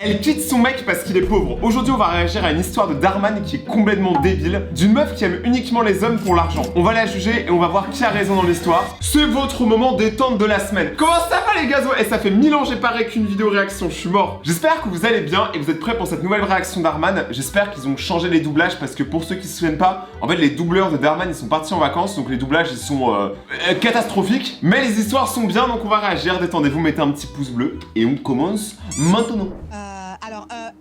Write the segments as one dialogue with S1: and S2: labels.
S1: Elle quitte son mec parce qu'il est pauvre. Aujourd'hui, on va réagir à une histoire de Darman qui est complètement débile, d'une meuf qui aime uniquement les hommes pour l'argent. On va la juger et on va voir qui a raison dans l'histoire. C'est votre moment détente de la semaine. Comment ça va les gazos? Et ça fait 1000 ans j'ai pas qu'une vidéo réaction, je suis mort. J'espère que vous allez bien et vous êtes prêts pour cette nouvelle réaction Darman. J'espère qu'ils ont changé les doublages parce que pour ceux qui se souviennent pas, en fait les doubleurs de Darman ils sont partis en vacances, donc les doublages ils sont catastrophiques. Mais les histoires sont bien, donc on va réagir. Détendez-vous, mettez un petit pouce bleu et on commence maintenant.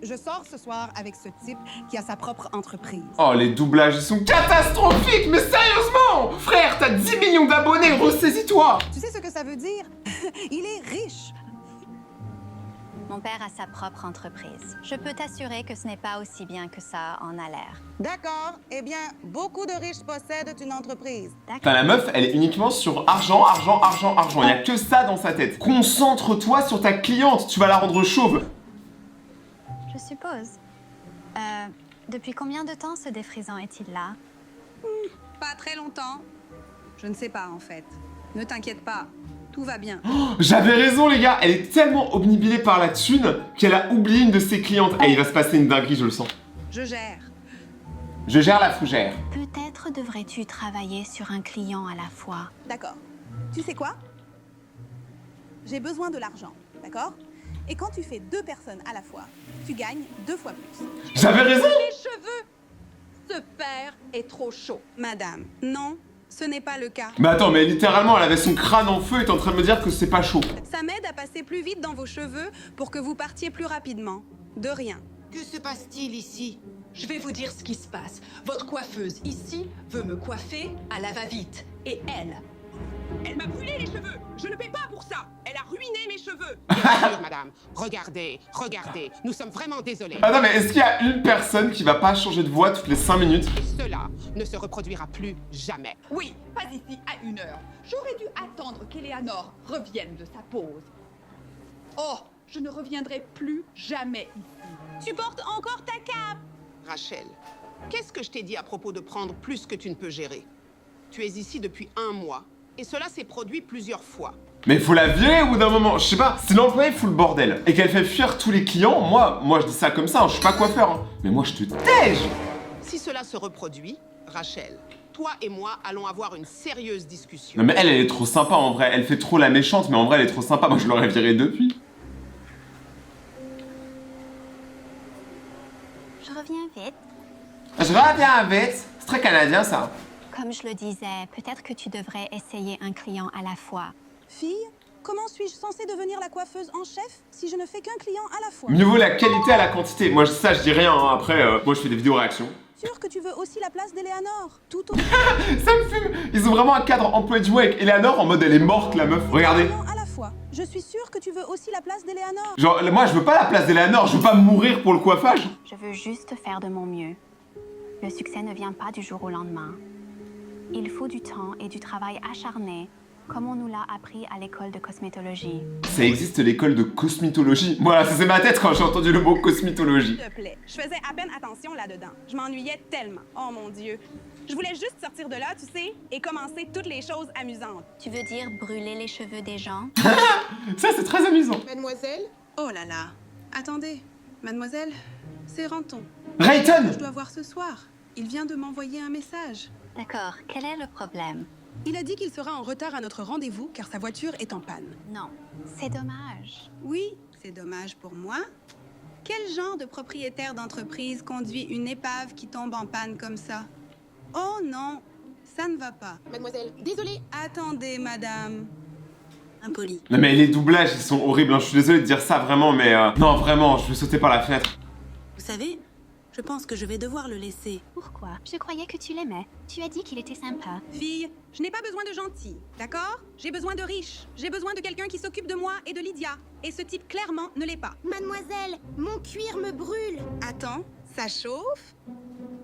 S2: Je sors ce soir avec ce type qui a sa propre entreprise.
S1: Oh, les doublages, ils sont catastrophiques. Mais sérieusement, frère, t'as 10 millions d'abonnés, ressaisis-toi.
S2: Tu sais ce que ça veut dire? Il est riche.
S3: Mon père a sa propre entreprise. Je peux t'assurer que ce n'est pas aussi bien que ça en a l'air.
S2: D'accord. Eh bien, beaucoup de riches possèdent une entreprise.
S1: Enfin, la meuf, elle est uniquement sur argent, argent, argent, argent. Il y a que ça dans sa tête. Concentre-toi sur ta cliente, tu vas la rendre chauve.
S3: Je suppose. Depuis combien de temps ce défrisant est-il là?
S2: Pas très longtemps. Je ne sais pas, en fait. Ne t'inquiète pas. Tout va bien.
S1: Oh, j'avais raison, les gars. Elle est tellement obnubilée par la thune qu'elle a oublié une de ses clientes. Et il va se passer une dinguerie, je le sens.
S2: Je gère.
S1: Je gère la fougère.
S3: Peut-être devrais-tu travailler sur un client à la fois.
S2: D'accord. Tu sais quoi? J'ai besoin de l'argent, d'accord? Et quand tu fais 2 personnes à la fois, tu gagnes 2 fois plus.
S1: J'avais raison.
S4: Les cheveux! Ce père est trop chaud.
S2: Madame, non, ce n'est pas le cas.
S1: Mais attends, mais littéralement, elle avait son crâne en feu et t'es en train de me dire que c'est pas chaud.
S2: Ça m'aide à passer plus vite dans vos cheveux pour que vous partiez plus rapidement. De rien.
S5: Que se passe-t-il ici?
S4: Je vais vous dire ce qui se passe. Votre coiffeuse ici veut me coiffer à la va-vite. Et elle m'a brûlé les cheveux. Je ne paie pas pour ça. Elle a ruiné mes cheveux.
S5: Bien sûr, madame. Regardez, regardez. Nous sommes vraiment désolés.
S1: Attends, mais est-ce qu'il y a une personne qui va pas changer de voix toutes les 5 minutes?
S5: Cela ne se reproduira plus jamais.
S4: Oui, pas ici à 1 heure. J'aurais dû attendre qu'Eleanor revienne de sa pause. Oh, je ne reviendrai plus jamais ici.
S2: Tu portes encore ta cape.
S5: Rachel, qu'est-ce que je t'ai dit à propos de prendre plus que tu ne peux gérer? Tu es ici depuis 1 mois et cela s'est produit plusieurs fois.
S1: Mais il faut la virer au bout d'un moment, je sais pas, si l'employé fout le bordel et qu'elle fait fuir tous les clients, moi je dis ça comme ça, hein, je suis pas coiffeur, hein, mais moi je te tège.
S5: Si cela se reproduit, Rachel, toi et moi allons avoir une sérieuse discussion.
S1: Non mais elle est trop sympa en vrai, elle fait trop la méchante, mais en vrai elle est trop sympa, moi je l'aurais virée depuis.
S3: Je reviens vite.
S1: Je reviens vite, c'est très canadien ça.
S3: Comme je le disais, peut-être que tu devrais essayer un client à la fois.
S2: Fille, comment suis-je censée devenir la coiffeuse en chef si je ne fais qu'un client à la fois?
S1: Mieux vaut la qualité à la quantité, moi ça je dis rien, hein. Après moi je fais des vidéos réactions.
S2: Sûr que tu veux aussi la place d'Eleanor? Tout au
S1: Ça me fume. Ils ont vraiment un cadre employé du mot avec Eleanor en mode elle est morte la meuf, regardez.
S2: client à la fois. Je suis sûre que tu veux aussi la place d'Eleanor.
S1: Genre moi je veux pas la place d'Eleanor, je veux pas mourir pour le coiffage.
S3: Je veux juste faire de mon mieux. Le succès ne vient pas du jour au lendemain. Il faut du temps et du travail acharné, comme on nous l'a appris à l'école de cosmétologie.
S1: Ça existe l'école de cosmétologie. Voilà, ça c'est ma tête quand j'ai entendu le mot cosmétologie.
S2: S'il te plaît, je faisais à peine attention là-dedans. Je m'ennuyais tellement. Oh mon Dieu. Je voulais juste sortir de là, tu sais, et commencer toutes les choses amusantes.
S3: Tu veux dire brûler les cheveux des gens?
S1: Ça c'est très amusant.
S5: Mademoiselle,
S2: Oh là là. Attendez, mademoiselle, c'est Renton.
S1: Rayton.
S2: Je dois voir ce soir. Il vient de m'envoyer un message.
S3: D'accord, quel est le problème?
S2: Il a dit qu'il sera en retard à notre rendez-vous car sa voiture est en panne.
S3: Non, c'est dommage.
S2: Oui, c'est dommage pour moi. Quel genre de propriétaire d'entreprise conduit une épave qui tombe en panne comme ça? Oh non, ça ne va pas.
S5: mademoiselle, désolée.
S2: Attendez, madame. Impoli.
S1: Non mais les doublages ils sont horribles, hein. Je suis désolé de dire ça vraiment mais non vraiment, je vais sauter par la fenêtre.
S2: Vous savez, je pense que je vais devoir le laisser.
S3: Pourquoi? Je croyais que tu l'aimais. Tu as dit qu'il était sympa.
S2: Fille, je n'ai pas besoin de gentil, d'accord? J'ai besoin de riche. J'ai besoin de quelqu'un qui s'occupe de moi et de Lydia. Et ce type clairement ne l'est pas.
S6: Mademoiselle, mon cuir me brûle.
S2: Attends, ça chauffe?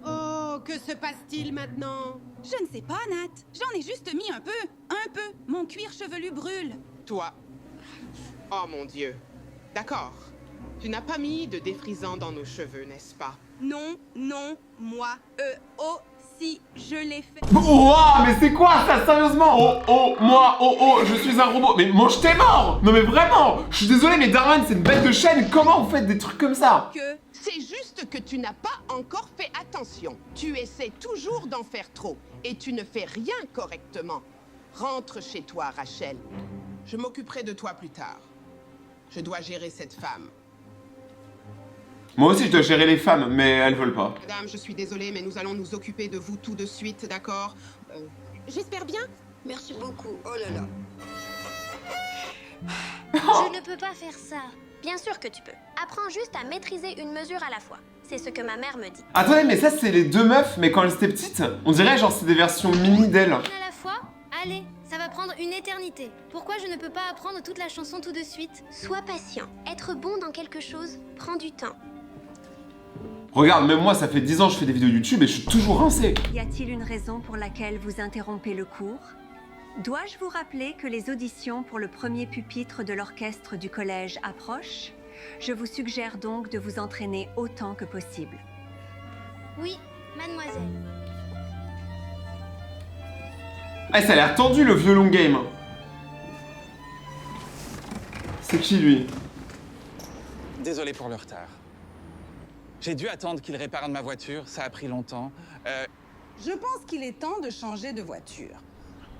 S5: Oh, que se passe-t-il maintenant?
S2: Je ne sais pas, Nat. J'en ai juste mis un peu. Un peu. Mon cuir chevelu brûle.
S5: Toi. Oh mon Dieu. D'accord. Tu n'as pas mis de défrisant dans nos cheveux, n'est-ce pas?
S2: Non, non, moi, Si je l'ai fait...
S1: Ouah, mais c'est quoi ça, sérieusement? Moi, je suis un robot. Mais mange tes morts! Non mais vraiment, je suis désolé, mais Darman, c'est une bête de chaîne. Comment vous faites des trucs comme ça?
S5: Que c'est juste que tu n'as pas encore fait attention. Tu essaies toujours d'en faire trop et tu ne fais rien correctement. Rentre chez toi, Rachel. Je m'occuperai de toi plus tard. Je dois gérer cette femme.
S1: Moi aussi, je dois gérer les femmes, mais elles veulent pas.
S5: Madame, je suis désolée, mais nous allons nous occuper de vous tout de suite, d'accord?
S6: J'espère bien.
S7: Merci beaucoup. Oh là là.
S6: Je ne peux pas faire ça. Bien sûr que tu peux. Apprends juste à maîtriser une mesure à la fois. C'est ce que ma mère me dit.
S1: Attendez, mais ça, c'est les deux meufs, mais quand elles étaient petites, on dirait genre c'est des versions mini d'elles.
S8: À la fois? Allez, ça va prendre une éternité. Pourquoi je ne peux pas apprendre toute la chanson tout de suite?
S6: Sois patient. Être bon dans quelque chose prend du temps.
S1: Regarde, même moi, ça fait 10 ans que je fais des vidéos YouTube et je suis toujours rincé.
S9: Y a-t-il une raison pour laquelle vous interrompez le cours? Dois-je vous rappeler que les auditions pour le premier pupitre de l'orchestre du collège approchent? Je vous suggère donc de vous entraîner autant que possible.
S8: Oui, mademoiselle.
S1: Ah, ça a l'air tendu le violon game. C'est qui lui?
S10: Désolé pour le retard. J'ai dû attendre qu'il répare ma voiture, ça a pris longtemps.
S4: Je pense qu'il est temps de changer de voiture.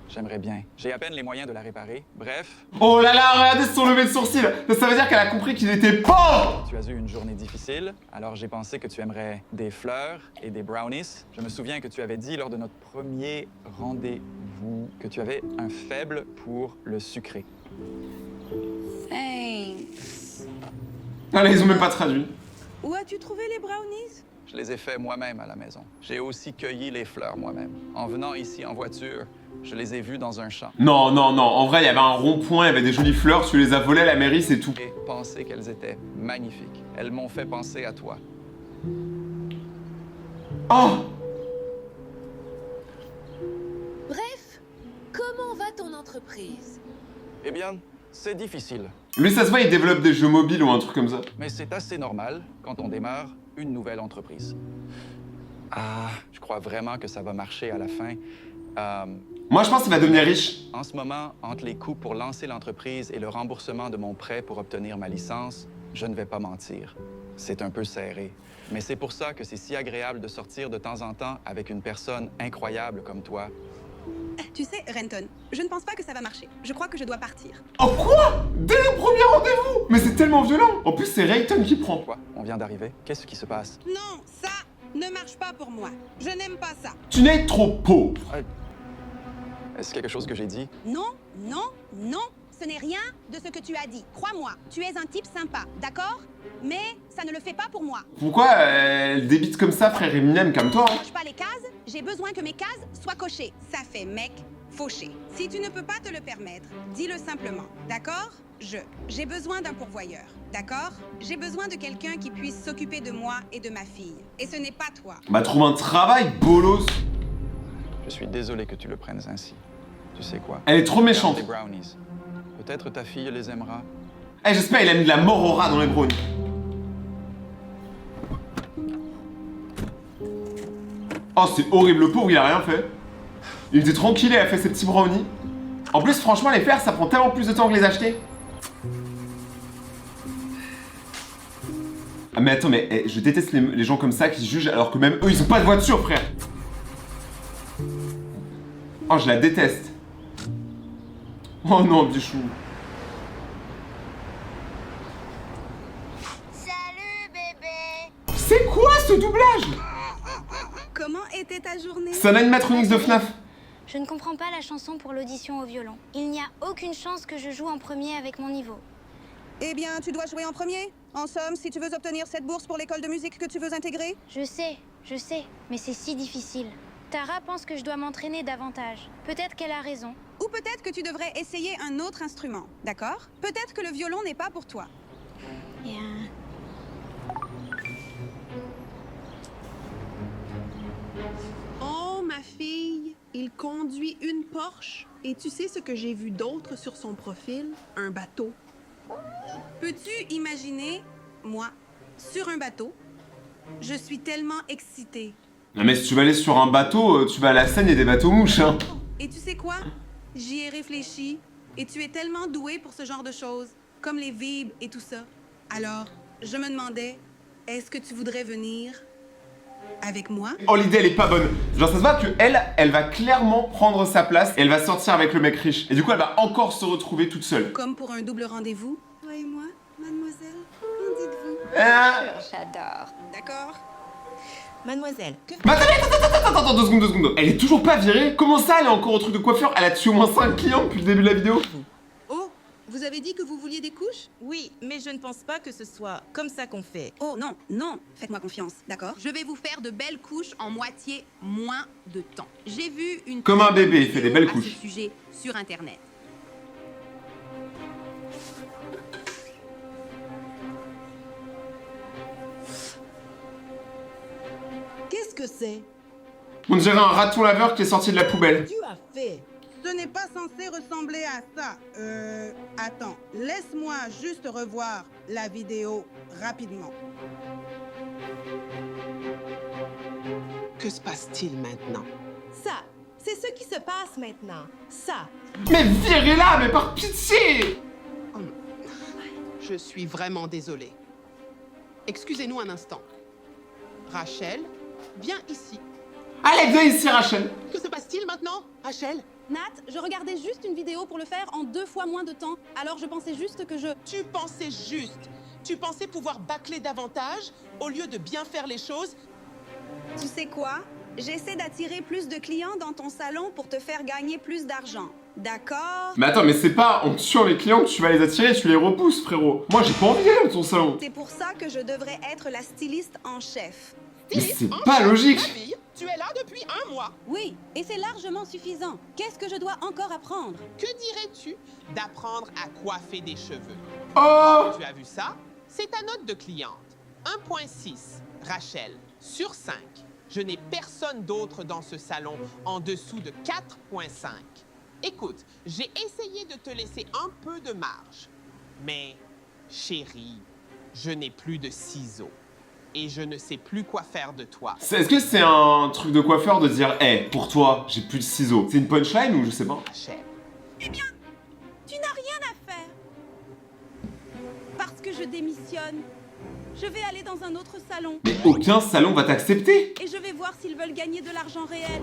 S10: J'aimerais bien. J'ai à peine les moyens de la réparer. Bref,
S1: Oh là là, regardez son lever de sourcil. Ça veut dire qu'elle a compris qu'il était pauvre.
S10: tu as eu une journée difficile, alors j'ai pensé que tu aimerais des fleurs et des brownies. Je me souviens que tu avais dit lors de notre premier rendez-vous que tu avais un faible pour le sucré.
S2: Thanks.
S1: Ah là, ils ont même pas traduit.
S4: Où as-tu trouvé les brownies?
S10: Je les ai faits moi-même à la maison. J'ai aussi cueilli les fleurs moi-même. En venant ici en voiture, je les ai vues dans un champ.
S1: Non, non, non. En vrai, il y avait un rond-point, il y avait des jolies fleurs, tu les as volées à la mairie, c'est tout.
S10: Et pensé qu'elles étaient magnifiques. Elles m'ont fait penser à toi.
S1: Oh!
S7: Bref, comment va ton entreprise?
S10: Eh bien, c'est difficile.
S1: Lui, ça se voit, il développe des jeux mobiles ou un truc comme ça.
S10: Mais c'est assez normal quand on démarre une nouvelle entreprise. Ah, je crois vraiment que ça va marcher à la fin.
S1: Moi, je pense qu'il va devenir riche.
S10: En ce moment, entre les coûts pour lancer l'entreprise et le remboursement de mon prêt pour obtenir ma licence, je ne vais pas mentir. C'est un peu serré. Mais c'est pour ça que c'est si agréable de sortir de temps en temps avec une personne incroyable comme toi.
S2: Tu sais, Renton, je ne pense pas que ça va marcher. Je crois que je dois partir.
S1: Oh quoi? Dès le premier rendez-vous? Mais c'est tellement violent. En plus, c'est Rayton qui prend.
S10: Quoi? On vient d'arriver? Qu'est-ce qui se passe?
S2: Non, ça ne marche pas pour moi. Je n'aime pas ça.
S1: Tu n'es trop pauvre.
S10: Est-ce quelque chose que j'ai dit?
S6: Non, non, non. Ce n'est rien de ce que tu as dit. Crois-moi, tu es un type sympa, d'accord? Mais ça ne le fait pas pour moi.
S1: Pourquoi elle débite comme ça, frère Eminem, calme-toi.
S6: Je coche pas les cases, j'ai besoin que mes cases soient cochées.
S2: Ça fait mec fauché. Si tu ne peux pas te le permettre, dis-le simplement, d'accord? J'ai besoin d'un pourvoyeur, d'accord? J'ai besoin de quelqu'un qui puisse s'occuper de moi et de ma fille. Et ce n'est pas toi.
S1: Bah, trouve un travail, bolos.
S10: Je suis désolé que tu le prennes ainsi. Tu sais quoi?
S1: Elle est trop méchante.
S10: Des brownies. Peut-être ta fille les aimera.
S1: Eh, j'espère qu'il a mis de la mort au rat dans les brownies. Oh, c'est horrible, le pauvre, il a rien fait. Il était tranquille, il a fait ses petits brownies. En plus, franchement, les faire, ça prend tellement plus de temps que les acheter. Ah, mais attends, mais je déteste les gens comme ça qui jugent alors que même eux, ils ont pas de voiture, frère. Oh, je la déteste. Oh non, bichou.
S6: Salut, bébé.
S1: C'est quoi ce doublage?
S2: Comment était ta journée?
S1: C'est un animatronics de FNAF.
S8: Je ne comprends pas la chanson pour l'audition au violon. Il n'y a aucune chance que je joue en premier avec mon niveau.
S2: Eh bien, tu dois jouer en premier. En somme, si tu veux obtenir cette bourse pour l'école de musique que tu veux intégrer.
S8: Je sais, mais c'est si difficile. Tara pense que je dois m'entraîner davantage. Peut-être qu'elle a raison.
S2: Ou peut-être que tu devrais essayer un autre instrument, d'accord? Peut-être que le violon n'est pas pour toi.
S5: Oh, ma fille, il conduit une Porsche. Et tu sais ce que j'ai vu d'autre sur son profil? Un bateau.
S2: Peux-tu imaginer, moi, sur un bateau? Je suis tellement excitée.
S1: Non mais si tu vas aller sur un bateau, tu vas à la Seine, il y a des bateaux mouches, hein.
S2: Et tu sais quoi? J'y ai réfléchi. Et tu es tellement doué pour ce genre de choses, comme les vibes et tout ça. Alors, je me demandais, est-ce que tu voudrais venir avec moi?
S1: Oh, l'idée, elle est pas bonne. Genre, ça se voit que elle va clairement prendre sa place et elle va sortir avec le mec riche. Et du coup, elle va encore se retrouver toute seule.
S2: Comme pour un double rendez-vous? Toi et moi, mademoiselle, qu'en dites-vous?
S9: J'adore.
S2: D'accord?
S6: Mademoiselle, que...
S1: Mais attends, 2 secondes. Elle est toujours pas virée? Comment ça, elle est encore au truc de coiffeur? Elle a tué au moins 5 clients depuis le début de la vidéo.
S2: Oh, vous avez dit que vous vouliez des couches?
S6: Oui, mais je ne pense pas que ce soit comme ça qu'on fait.
S2: Oh non, faites-moi confiance, d'accord? Je vais vous faire de belles couches en moitié moins de temps. J'ai vu une...
S1: Comme un bébé, il
S2: vidéo
S1: fait des belles
S2: à
S1: couches.
S2: ce sujet sur Internet.
S6: Qu'est-ce que c'est?
S1: On dirait un raton laveur qui est sorti de la poubelle.
S6: Tu as fait.
S2: Ce n'est pas censé ressembler à ça. Attends, laisse-moi juste revoir la vidéo rapidement.
S5: Que se passe-t-il maintenant?
S6: Ça, c'est ce qui se passe maintenant. Ça.
S1: Mais virez-la, mais par pitié!
S5: Je suis vraiment désolée. Excusez-nous un instant. Rachel, viens ici.
S1: Allez, viens ici, Rachel.
S5: Que se passe-t-il maintenant, Rachel?
S2: Nat, je regardais juste une vidéo pour le faire en 2 fois moins de temps. Alors je pensais juste que je...
S5: Tu pensais juste. Tu pensais pouvoir bâcler davantage au lieu de bien faire les choses.
S2: Tu sais quoi? J'essaie d'attirer plus de clients dans ton salon pour te faire gagner plus d'argent. D'accord?
S1: Mais attends, mais c'est pas en tuant les clients que tu vas les attirer, tu les repousses, frérot. Moi, j'ai pas envie d'aller dans ton salon.
S2: C'est pour ça que je devrais être la styliste en chef.
S1: Mais c'est pas logique.
S5: Ma fille, tu es là depuis 1 mois.
S2: Oui, et c'est largement suffisant. Qu'est-ce que je dois encore apprendre?
S5: Que dirais-tu d'apprendre à coiffer des cheveux?
S1: Oh!
S5: Tu as vu ça? C'est ta note de cliente. 1.6. Rachel, sur 5. Je n'ai personne d'autre dans ce salon en dessous de 4.5. Écoute, j'ai essayé de te laisser un peu de marge. Mais, chérie, je n'ai plus de ciseaux. Et je ne sais plus quoi faire de toi.
S1: Est-ce que c'est un truc de coiffeur de dire, hey, pour toi, j'ai plus de ciseaux? C'est une punchline ou je sais pas?
S5: Rachel.
S2: Eh bien, tu n'as rien à faire. Parce que je démissionne. Je vais aller dans un autre salon.
S1: Mais aucun salon va t'accepter.
S2: Et je vais voir s'ils veulent gagner de l'argent réel.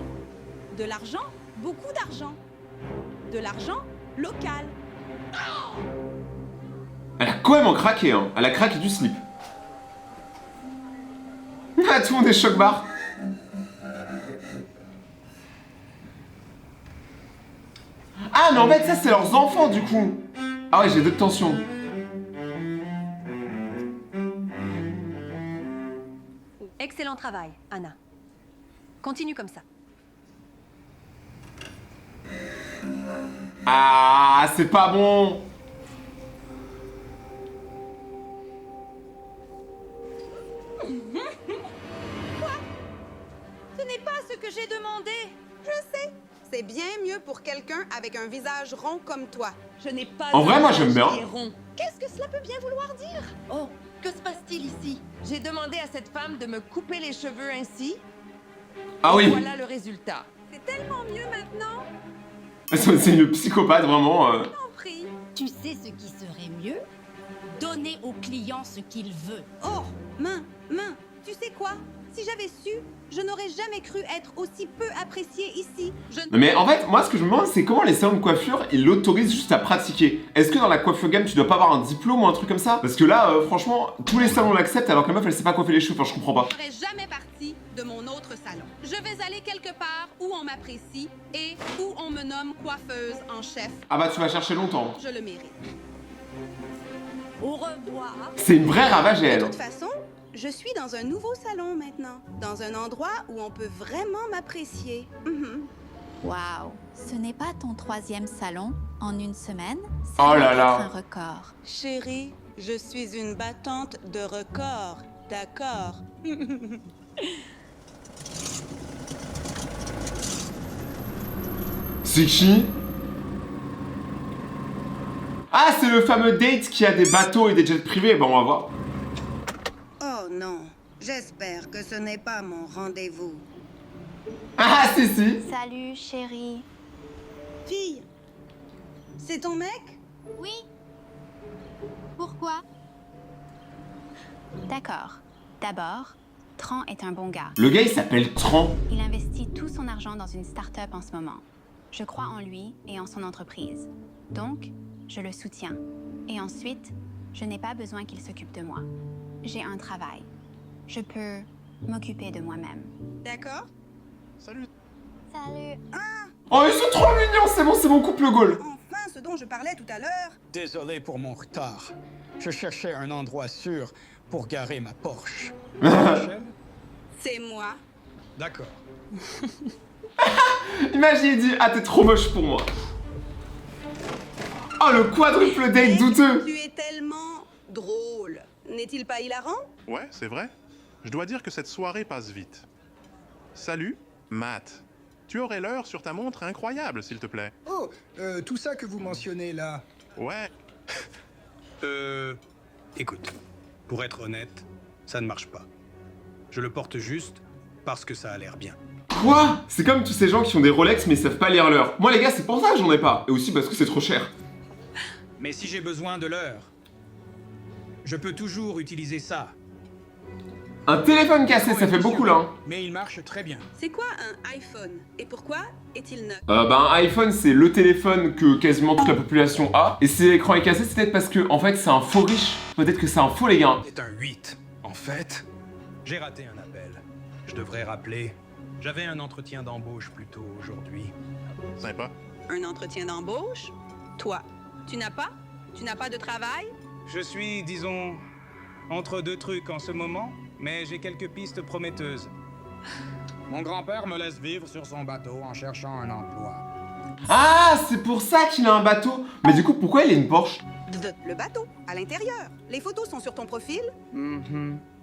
S2: De l'argent? Beaucoup d'argent. De l'argent local.
S1: Elle a quand même en craqué, hein. Elle a craqué du slip. Ah, tout le monde est choc-barre. Ah, mais en fait, ça, c'est leurs enfants, du coup. Ah ouais, j'ai d'autres tensions.
S9: Excellent travail, Anna. Continue comme ça.
S1: Ah, c'est pas bon.
S2: Ce n'est pas ce que j'ai demandé. Je sais. C'est bien mieux pour quelqu'un avec un visage rond comme toi.
S6: Je n'ai pas...
S1: En vrai, moi, j'aime bien.
S6: Qu'est-ce que cela peut bien vouloir dire? Oh, que se passe-t-il ici? J'ai demandé à cette femme de me couper les cheveux ainsi.
S1: Ah oui.
S6: Voilà le résultat.
S2: C'est tellement mieux maintenant.
S1: C'est une psychopathe, vraiment.
S2: T'en prie.
S11: Tu sais ce qui serait mieux? Donner au client ce qu'il veut.
S2: Oh, main. Tu sais quoi? Si j'avais su, je n'aurais jamais cru être aussi peu appréciée ici.
S1: Non mais en fait, moi ce que je me demande c'est comment les salons de coiffure ils l'autorisent juste à pratiquer. Est-ce que dans la coiffure game tu dois pas avoir un diplôme ou un truc comme ça? Parce que là, franchement, tous les salons l'acceptent alors que la meuf elle sait pas coiffer les cheveux, enfin je comprends pas.
S2: Je ne serais jamais partie de mon autre salon. Je vais aller quelque part où on m'apprécie et où on me nomme coiffeuse en chef.
S1: Ah bah tu vas chercher longtemps.
S2: Je le mérite.
S11: Au revoir.
S1: C'est une vraie ravagée
S2: De
S1: elle.
S2: toute façon, je suis dans un nouveau salon maintenant. Dans un endroit où on peut vraiment m'apprécier.
S3: Waouh, ce n'est pas ton 3e salon en une semaine?
S1: Oh là là.
S3: C'est un record.
S2: Chérie, je suis une battante de records, d'accord?
S1: C'est qui? Ah, c'est le fameux date qui a des bateaux et des jets privés. Bon, on va voir.
S2: Oh non, j'espère que ce n'est pas mon rendez-vous.
S1: Ah, si, si.
S3: Salut, chérie.
S6: Fille, c'est ton mec?
S8: Oui. Pourquoi?
S3: D'accord. D'abord, Tran est un bon gars.
S1: Le gars, il s'appelle Tran.
S3: Il investit tout son argent dans une start-up en ce moment. Je crois en lui et en son entreprise. Donc, je le soutiens. Et ensuite, je n'ai pas besoin qu'il s'occupe de moi. J'ai un travail. Je peux m'occuper de moi-même.
S6: D'accord?
S7: Salut.
S8: Salut.
S1: Oh, ils sont trop mignons, c'est mon couple goal.
S6: Enfin, ce dont je parlais tout à l'heure.
S12: Désolé pour mon retard. Je cherchais un endroit sûr pour garer ma Porsche.
S6: C'est moi.
S12: D'accord.
S1: Imagine, il dit, ah, t'es trop moche pour moi. Oh, le quadruple date douteux.
S6: Tu es tellement drôle. N'est-il pas hilarant?
S13: Ouais, c'est vrai. Je dois dire que cette soirée passe vite. Salut, Matt. Tu aurais l'heure sur ta montre incroyable, s'il te plaît.
S12: Oh, tout ça que vous mentionnez là.
S13: Ouais.
S12: Écoute, pour être honnête, ça ne marche pas. Je le porte juste parce que ça a l'air bien.
S1: Quoi? C'est comme tous ces gens qui ont des Rolex mais ils savent pas lire l'heure. Moi les gars, c'est pour ça que j'en ai pas. Et aussi parce que c'est trop cher.
S12: Mais si j'ai besoin de l'heure, je peux toujours utiliser ça.
S1: Un téléphone cassé, ça fait beaucoup là. Hein.
S12: Mais il marche très bien.
S6: C'est quoi un iPhone? Et pourquoi est-il neuf?
S1: Un iPhone, c'est le téléphone que quasiment toute la population a. Et si l'écran est cassé, c'est peut-être parce que, en fait, c'est un faux riche. Peut-être que c'est un faux, les gars.
S12: C'est un 8. En fait, j'ai raté un appel. Je devrais rappeler. J'avais un entretien d'embauche plus tôt aujourd'hui.
S13: Sympa.
S6: Un entretien d'embauche? Toi, tu n'as pas? Tu n'as pas de travail?
S12: Je suis, disons, entre deux trucs en ce moment, mais j'ai quelques pistes prometteuses. Mon grand-père me laisse vivre sur son bateau en cherchant un emploi.
S1: Ah, c'est pour ça qu'il a un bateau. Mais du coup, pourquoi il a une Porsche?
S6: Le bateau, à l'intérieur. Les photos sont sur ton profil?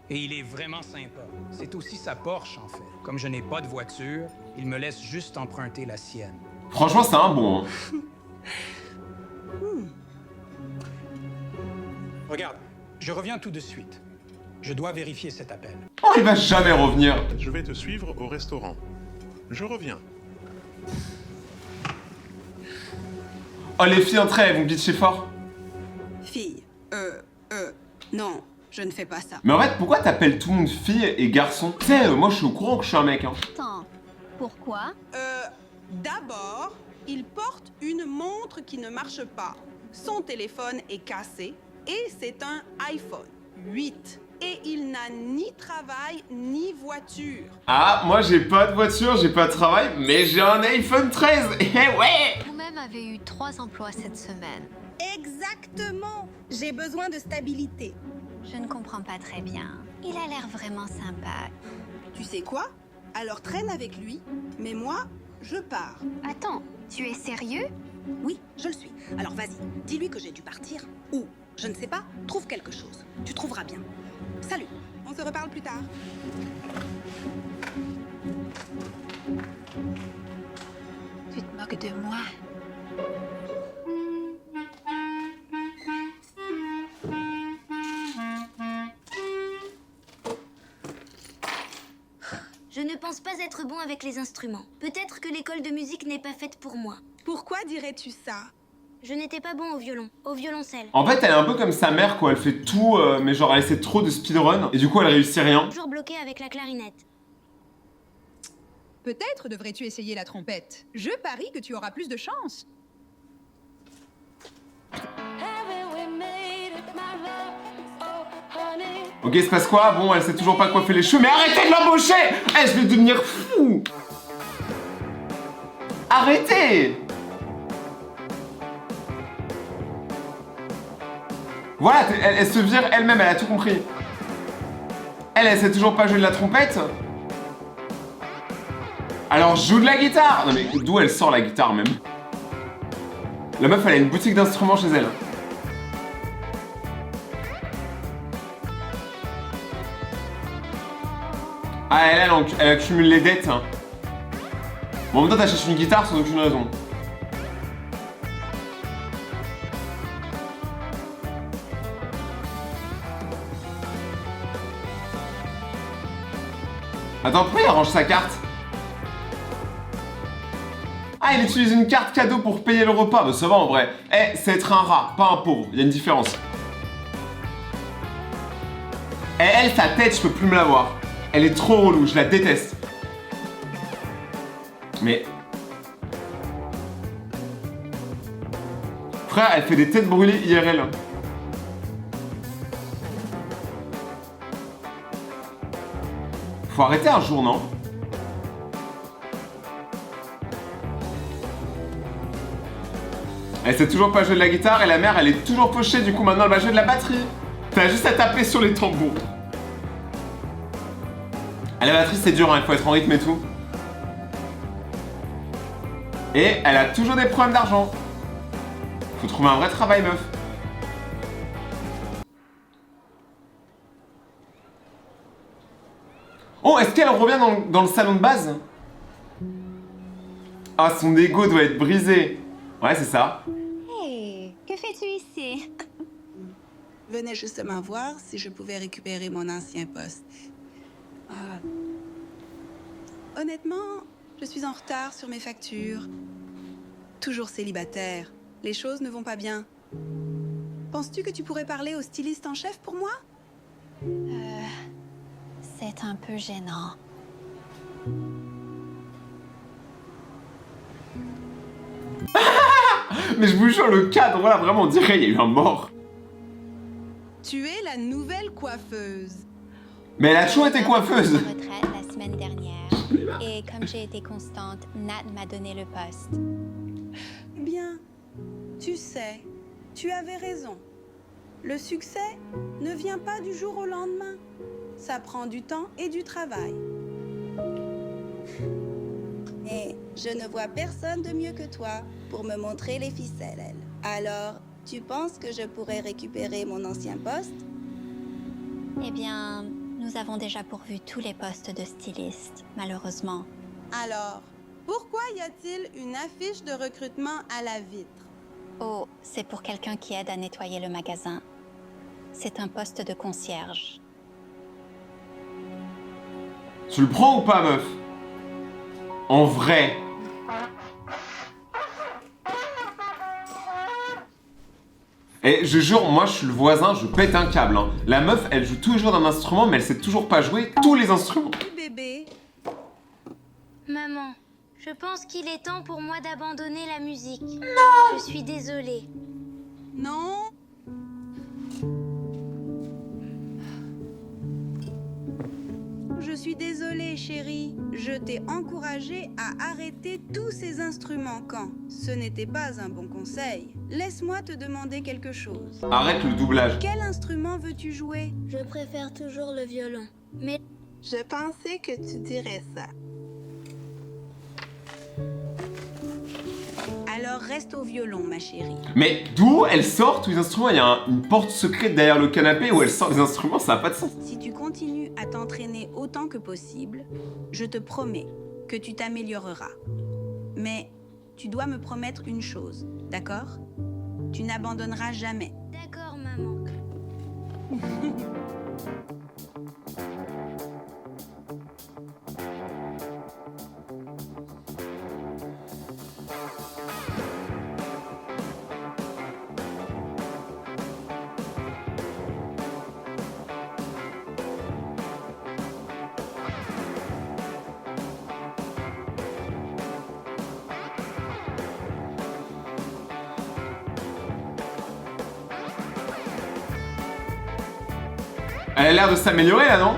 S12: Et il est vraiment sympa. C'est aussi sa Porsche, en fait. Comme je n'ai pas de voiture, il me laisse juste emprunter la sienne.
S1: Franchement, c'est un bon. Hein.
S12: Regarde, je reviens tout de suite. Je dois vérifier cet appel.
S1: Oh, il va jamais revenir.
S13: Je vais te suivre au restaurant. Je reviens.
S1: Oh, les filles entre elles, elles vont glitcher fort.
S6: Fille, non, je ne fais pas ça.
S1: Mais en fait, pourquoi t'appelles tout le monde fille et garçon? Tu sais, moi je suis au courant que je suis un mec. Hein.
S8: Attends, pourquoi?
S6: D'abord, il porte une montre qui ne marche pas. Son téléphone est cassé et c'est un iPhone 8. Et il n'a ni travail ni voiture.
S1: Ah, moi j'ai pas de voiture, j'ai pas de travail, mais j'ai un iPhone 13. Eh ouais!
S8: Vous-même avez eu 3 emplois cette semaine.
S6: Exactement. J'ai besoin de stabilité.
S3: Je ne comprends pas très bien. Il a l'air vraiment sympa.
S6: Tu sais quoi? Alors traîne avec lui, mais moi, je pars.
S8: Attends, tu es sérieux?
S6: Oui, je le suis. Alors vas-y, dis-lui que j'ai dû partir. Ou, je ne sais pas, trouve quelque chose. Tu trouveras bien. Salut, on se reparle plus tard.
S8: Tu te moques de moi?
S14: Je ne pense pas être bon avec les instruments. Peut-être que l'école de musique n'est pas faite pour moi.
S6: Pourquoi dirais-tu ça?
S14: Je n'étais pas bon au violon, au violoncelle.
S1: En fait, elle est un peu comme sa mère, quoi. Elle fait tout, mais genre elle essaie trop de speedrun, et du coup elle réussit rien.
S14: Toujours bloquée avec la clarinette.
S4: Peut-être devrais-tu essayer la trompette. Je parie que tu auras plus de chance.
S1: Ok, il se passe quoi? Bon, elle sait toujours pas coiffer les cheveux, mais arrêtez de l'embaucher! Eh, je vais devenir fou! Arrêtez! Voilà, elle se vire elle-même, elle a tout compris. Elle sait toujours pas jouer de la trompette. Alors joue de la guitare! Non mais d'où elle sort la guitare même? La meuf, elle a une boutique d'instruments chez elle. Ah, elle accumule les dettes. Hein. Bon, en même temps, t'achètes une guitare sans aucune raison. Attends, pourquoi il range sa carte? Ah, il utilise une carte cadeau pour payer le repas. Bah ça va en vrai. Eh, c'est être un rat, pas un pauvre. Il y a une différence. Eh, elle, sa tête, je peux plus me la voir. Elle est trop relou, je la déteste. Mais... Frère, elle fait des têtes brûlées IRL. Faut arrêter un jour, non? Elle sait toujours pas jouer de la guitare et la mère elle est toujours pochée, du coup maintenant elle va jouer de la batterie. T'as juste à taper sur les tambours. Ah, la batterie c'est dur, hein, il faut être en rythme et tout. Et elle a toujours des problèmes d'argent. Faut trouver un vrai travail, meuf. Oh, est-ce qu'elle revient dans le salon de base? Ah, son ego doit être brisé. Ouais, c'est ça.
S3: Hey, que fais-tu ici?
S2: Venez justement voir si je pouvais récupérer mon ancien poste. Honnêtement, je suis en retard sur mes factures. Toujours célibataire. Les choses ne vont pas bien. Penses-tu que tu pourrais parler au styliste en chef pour moi?
S3: C'est un peu gênant.
S1: Mais je vous jure, le cadre, là, vraiment, on dirait qu'il y a eu un mort.
S2: Tu es la nouvelle coiffeuse.
S1: Mais elle a toujours été coiffeuse.
S3: Je suis en retraite la semaine dernière. Et comme j'ai été constante, Nat m'a donné le poste.
S2: Bien. Tu sais, tu avais raison. Le succès ne vient pas du jour au lendemain. Ça prend du temps et du travail. Et je ne vois personne de mieux que toi pour me montrer les ficelles, elle. Alors, tu penses que je pourrais récupérer mon ancien poste?
S3: Eh bien, nous avons déjà pourvu tous les postes de styliste, malheureusement.
S2: Alors, pourquoi y a-t-il une affiche de recrutement à la vitre?
S3: Oh, c'est pour quelqu'un qui aide à nettoyer le magasin. C'est un poste de concierge.
S1: Tu le prends ou pas, meuf? En vrai. Et je jure, moi je suis le voisin, je pète un câble. Hein. La meuf, elle joue toujours d'un instrument, mais elle sait toujours pas jouer tous les instruments.
S2: Bébé.
S8: Maman, je pense qu'il est temps pour moi d'abandonner la musique. Non! Je suis désolée.
S2: Non. Je suis désolée, chérie. Je t'ai encouragée à arrêter tous ces instruments quand ce n'était pas un bon conseil. Laisse-moi te demander quelque chose.
S1: Arrête le doublage.
S2: Quel instrument veux-tu jouer?
S8: Je préfère toujours le violon. Mais
S2: je pensais que tu dirais ça. Alors reste au violon, ma chérie.
S1: Mais d'où elle sort tous les instruments? Il y a une porte secrète derrière le canapé où elle sort les instruments, ça n'a pas de sens.
S2: Si tu continues à t'entraîner autant que possible, je te promets que tu t'amélioreras. Mais tu dois me promettre une chose, d'accord? Tu n'abandonneras jamais.
S8: d'accord, maman.
S1: Elle a l'air de s'améliorer là, non?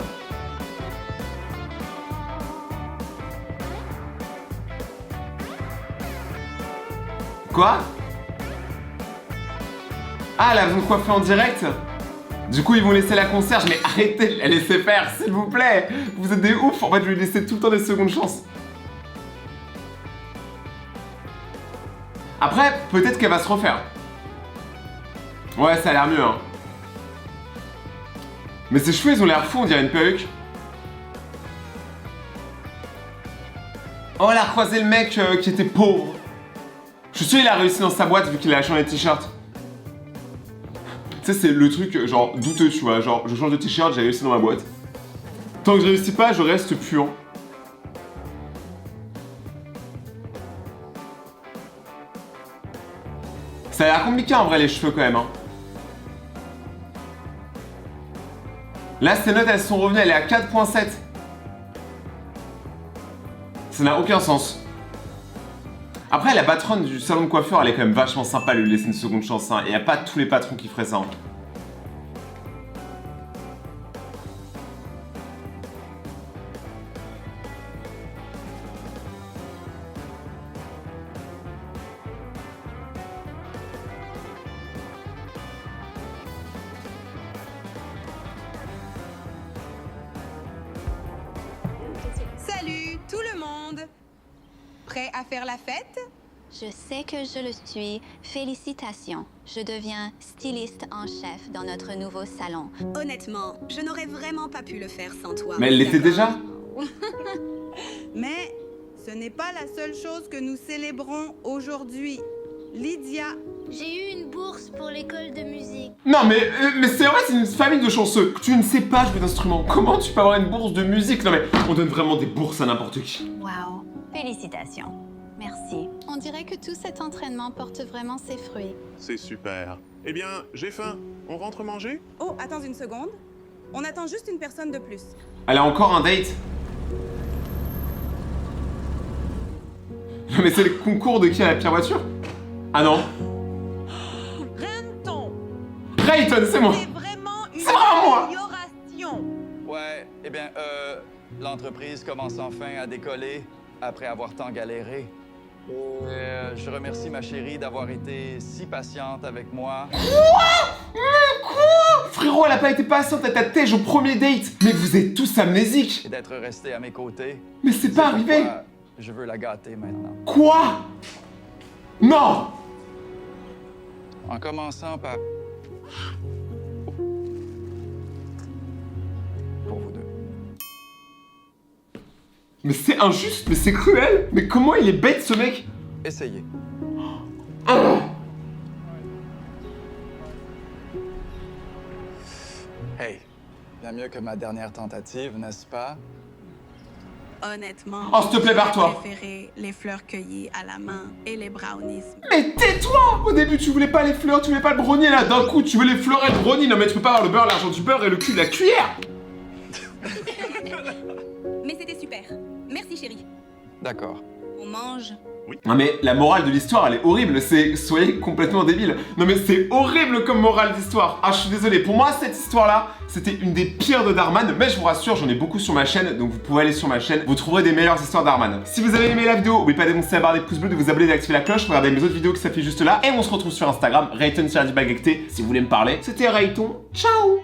S1: Quoi? Ah, elle a besoin de coiffer en direct? Du coup, ils vont laisser la concierge, mais arrêtez de la laisser faire, s'il vous plaît! Vous êtes des oufs, en fait, je lui laisser tout le temps des secondes chances. Après, peut-être qu'elle va se refaire. Ouais, ça a l'air mieux, hein. Mais ses cheveux, ils ont l'air fous, on dirait une perruque. Oh, elle a recroisé le mec qui était pauvre. Je suis sûr qu'il a réussi dans sa boîte vu qu'il a acheté les t-shirts. Tu sais, c'est le truc genre douteux, tu vois. Genre, je change de t-shirt, j'ai réussi dans ma boîte. Tant que je réussis pas, je reste puant. Ça a l'air compliqué en vrai les cheveux quand même. Hein. Là, ces notes, elles sont revenues, elle est à 4.7. Ça n'a aucun sens. Après, la patronne du salon de coiffure, elle est quand même vachement sympa, lui laisser une seconde chance. Hein. Et y a pas tous les patrons qui feraient ça. Hein.
S2: Salut tout le monde! Prêt à faire la fête?
S3: Je sais que je le suis. Félicitations. Je deviens styliste en chef dans notre nouveau salon.
S15: Honnêtement, je n'aurais vraiment pas pu le faire sans toi.
S1: Mais elle l'était déjà?
S2: Mais ce n'est pas la seule chose que nous célébrons aujourd'hui. Lydia.
S8: J'ai eu une bourse pour l'école de musique.
S1: Non mais c'est vrai, c'est une famille de chanceux. Tu ne sais pas jouer d'instrument. Comment tu peux avoir une bourse de musique? Non mais on donne vraiment des bourses à n'importe qui.
S3: Wow. Félicitations. Merci. On dirait que tout cet entraînement porte vraiment ses fruits.
S13: C'est super. Eh bien, j'ai faim. On rentre manger?
S2: Oh, attends une seconde. On attend juste une personne de plus.
S1: Elle a encore un date. Mais c'est le concours de qui a la pire voiture? Ah non. Rayton, c'est moi. C'est vraiment moi.
S10: Ouais, eh bien, l'entreprise commence enfin à décoller après avoir tant galéré. Je remercie ma chérie d'avoir été si patiente avec moi.
S1: Quoi? Frérot, elle a pas été patiente, elle t'a tège au premier date. Mais vous êtes tous amnésiques.
S10: Et d'être resté à mes côtés.
S1: Mais c'est pas arrivé.
S10: Je veux la gâter maintenant.
S1: Quoi? Non.
S10: En commençant par... Pour vous deux.
S1: Mais c'est injuste, mais c'est cruel. Mais comment il est bête ce mec?
S10: Essayez. Hey, bien mieux que ma dernière tentative, n'est-ce pas?
S2: Honnêtement,
S1: oh, s'il te plaît, barre-toi.
S2: j'ai préféré les fleurs cueillies à la main et les brownies.
S1: Mais tais-toi! Au début, tu voulais pas les fleurs, tu voulais pas le brownie, là, d'un coup, tu veux les fleurs et le brownie. Non, mais tu peux pas avoir le beurre, l'argent du beurre et le cul de la cuillère!
S15: Mais c'était super. Merci, chérie.
S10: D'accord.
S15: On mange.
S1: Non mais la morale de l'histoire elle est horrible, c'est soyez complètement débile. Non mais c'est horrible comme morale d'histoire. Ah je suis désolé, pour moi cette histoire là c'était une des pires de Darman, mais je vous rassure j'en ai beaucoup sur ma chaîne, donc vous pouvez aller sur ma chaîne, vous trouverez des meilleures histoires Darman. Si vous avez aimé la vidéo, n'oubliez pas d'enfoncer la barre des pouces bleus, de vous abonner, d'activer la cloche, regardez mes autres vidéos qui s'affichent juste là, et on se retrouve sur Instagram, Rayton-Bagacté, si vous voulez me parler. C'était Rayton, ciao.